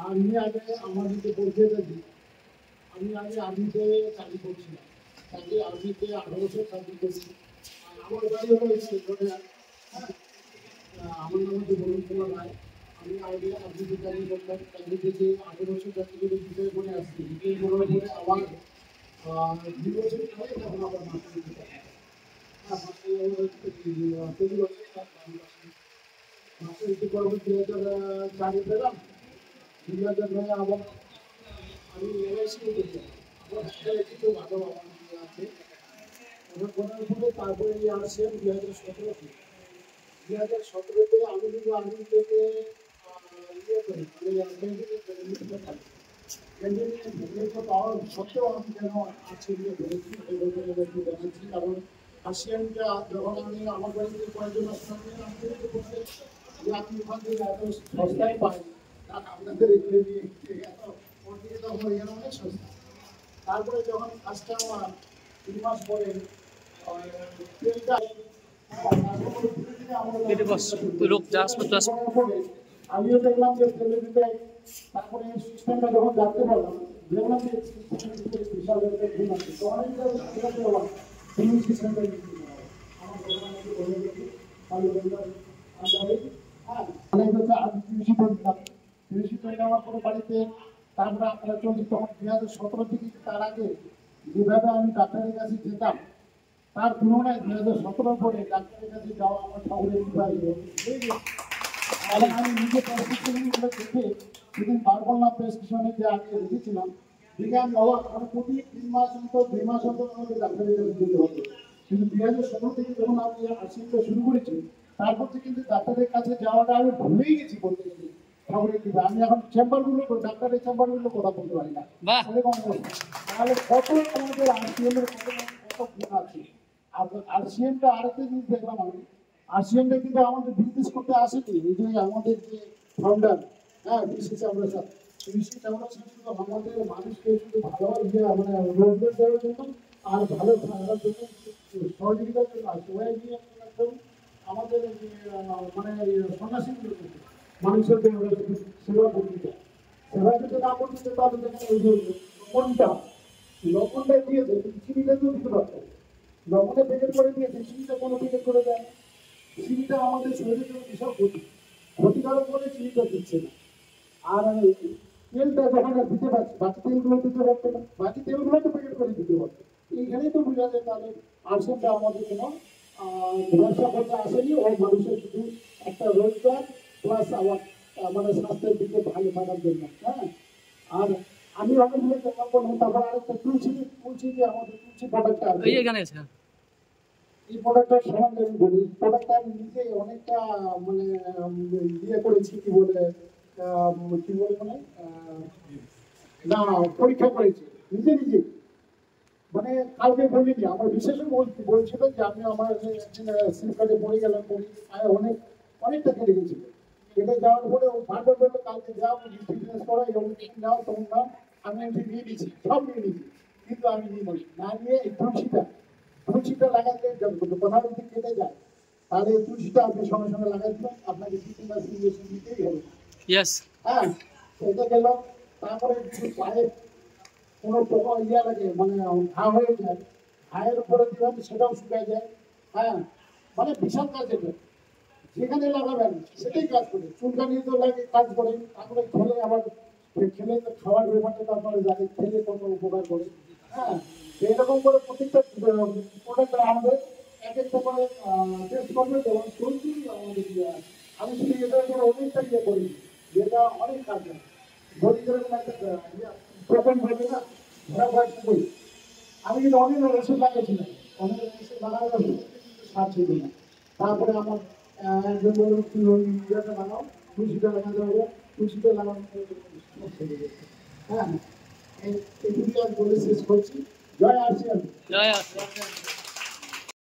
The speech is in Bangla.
আমি আগে আমাদের যে পরিচয়টা দিই, আমি আগে আর্মিতে চাকরি করছিলাম। আর্মিতে 18 বছর চাকরি করছি। আর আমার বাড়ি হলো শিলচরে। হ্যাঁ, আমার নাম হচ্ছে বরুণ কুমার রায়। আমি আগে আর্মিতে চাকরি করতাম। চাকরি থেকে 18 বছর চাকরি করে রিটায়ার করে আসছি। রিটায়ার করার পরে আবার 2 বছর পরে তখন আবার মাস্টার দিতে চাকরি। হ্যাঁ, মাস্টার তৈরি করছে মাস্টার দিতে করার 2004 পেলাম। 2009 আবার আমি এলআইসি করতাম। আমার এলআইসি তো ভালো আমার আছে। ওটা করার পরে তারপরে আসছিলাম 2017-তে। 2017-তে আমি কিন্তু আর্মি থেকে ইয়ে করি, আমি ক্যান্ডিডেট পাওয়ার সত্ত্বেও আমি কেন আজকে নিয়ে ধরেছি একটু জানাচ্ছি। কারণ আসিয়ানটা যখন আমি আমার বাড়িতে কয়েকজন আসলাম যে আপনি ওখান থেকে এত সস্তায় পাই, আর আপনাদের এগুলো নিয়ে এত তখন এখানে অনেক সস্তা। তারপরে যখন কাজটা আমার 3 মাস পরে তেলটা আমিও দেখলাম যে তেলের ভিতরে তারপরে সিস্টেমটা যখন জানতে পারলাম, দেখলাম যে বিশাল একটা ঘুম আছে। তো অনেকটা সিস্টেমটা নেওয়ার পরে বাড়িতে তারপরে আপনারা চলছি তখন 2017 থেকে। তার আগে যেভাবে আমি ডাক্তারের কাছে যেতাম তার তুলনায় 2017 পরে ডাক্তারের কাছে যাওয়া আমার ঠাকুরের কৃপায় এবং আমি নিজে প্রেসক্রিপশনগুলো দেখে সেদিন বার করলাম প্রেসক্রিপশনে যে আমি রেখেছিলাম। দেখে আমি অবাক, কারণ প্রতি 3 মাস অন্তর 2 মাস অন্তর আমাকে ডাক্তারের কাছে যেতে হতো। কিন্তু 2017 থেকে যখন আমি আসিতে শুরু করেছি তারপর থেকে কিন্তু ডাক্তারের কাছে যাওয়াটা আমি ভুলেই গেছি বলতে গেলে ঠাকুরের কৃপা। আমি এখন চেম্বারগুলো ডাক্তারের চেম্বারগুলো কথা বলতে পারি না এরকম অবস্থা। তাহলে কত আমাদের আরসিএমের কত গুণ আছে। আর আরসিএমটা আরেকটা জিনিস দেখলাম আমি, আরসিএমটা কিন্তু আমাদের বিজনেস করতে আসেনি। এই যে আমাদের যে ফাউন্ডার, হ্যাঁ, বিশেষ আমরা শুধু আমাদের মানুষকে শুধু ভালো মানে রোজগার দেওয়ার জন্য আর ভালো থাকার জন্য সহযোগিতার জন্য সবাই নিয়ে একদম আমাদের মানে সন্ন্যাসীগুলো মানুষের সেবা করতে চায়। সেবা যদি না করতে চায় তাহলে দেখেন ওই যে লবণটা দিয়েছে, চিনিটা তো দিতে পারতো। লবণে প্যাকেট করে দিয়েছে, চিনিটা কোনো প্যাকেট করে দেয়। চিনিটা আমাদের শরীরের জন্য বিশাল ক্ষতিকারক বলে চিনিটা দিচ্ছে না। আর তেলটা যখন দিতে পারছি, বাকি তেলগুলো দিতে পারতো না, বাকি তেলগুলো তো প্যাকেট করে দিতে পারতো। এইখানেই তো বোঝা যায় তাহলে আর্সেনটা আমাদের কোনো ব্যবসা করতে আসেনি। ওই মানুষের শুধু একটা রোজগার প্লাস আমার মানে স্বাস্থ্যের দিকে ভালো থাকার জন্য। হ্যাঁ, আর আমি অনেকগুলো চেষ্টা করলাম। তারপর আরেকটা তুলসী যে আমাদের তুলসী প্রোডাক্টটা আছে, এই প্রোডাক্টটার সম্বন্ধে আমি বলি। প্রোডাক্টটা আমি নিজে অনেকটা মানে ইয়ে করেছি, কি বলে মানে না পরীক্ষা করেছি নিজে নিজে। মানে কাউকে বলিনি। আমার বিশেষও বলছিল যে আমি আমার সিলকার্ডে পড়ে গেলাম, পায়ে অনেকটা কেটে গেছিল। কেটে যাওয়ার পরে ও বারবার বললো কালকে যাও বিজনেস করো, এবং নাও তখন নাও। আমি নিয়ে নিয়েছি, সব নিয়ে নিয়েছি, কিন্তু আমি না নিয়ে এই তুলসীটা লাগাতে কোথাও যদি কেটে যায় তাহলে তুলসীটা আপনি সঙ্গে সঙ্গে লাগাই দিবেন, আপনাকে 2-3 মাস ইনজেকশন দিতেই হবে। হ্যাঁ, এটা গেল। তারপরে পায়ে কোনো পোকা লাগে, মানে ঘা হয়ে যায়, ঘায়ের উপরে দিবেন, সেটাও শুকায় যায়। হ্যাঁ, মানে বিশাল কাজ এটা। যেখানে লাগাবেন সেটাই কাজ করে। চুলকানিয়ে তো লাগে কাজ করে। তারপরে খেলে তো খাওয়ার ব্যাপারটা তারপরে জানি খেলে কত উপকার করে। হ্যাঁ, এরকম করে প্রত্যেকটা প্রোডাক্ট আমাদের এক একটা করে টেস্ট করবে। যেমন চলছি আমাদের আমি শুধু এটার উপরে অনেকটা ইয়ে করি, যেটা অনেক কাজ হয়। ধরি যেরকম একটা প্রথম ভাবে না ধরা ভয় করি। আমি কিন্তু অনেক ওষুধ লাগাইছিলাম, অনেক ওষুধ লাগানোর কিন্তু সার ছিল না। তারপরে আমার একজন বলল তুই ওই ইয়েটা লাগাও, তুলসীটা লাগাতে হবে, তুলসীটা লাগানো ছেড়ে গেছে। হ্যাঁ, এইটুকুই আমি বলে শেষ করছি। জয় আসিয়ান।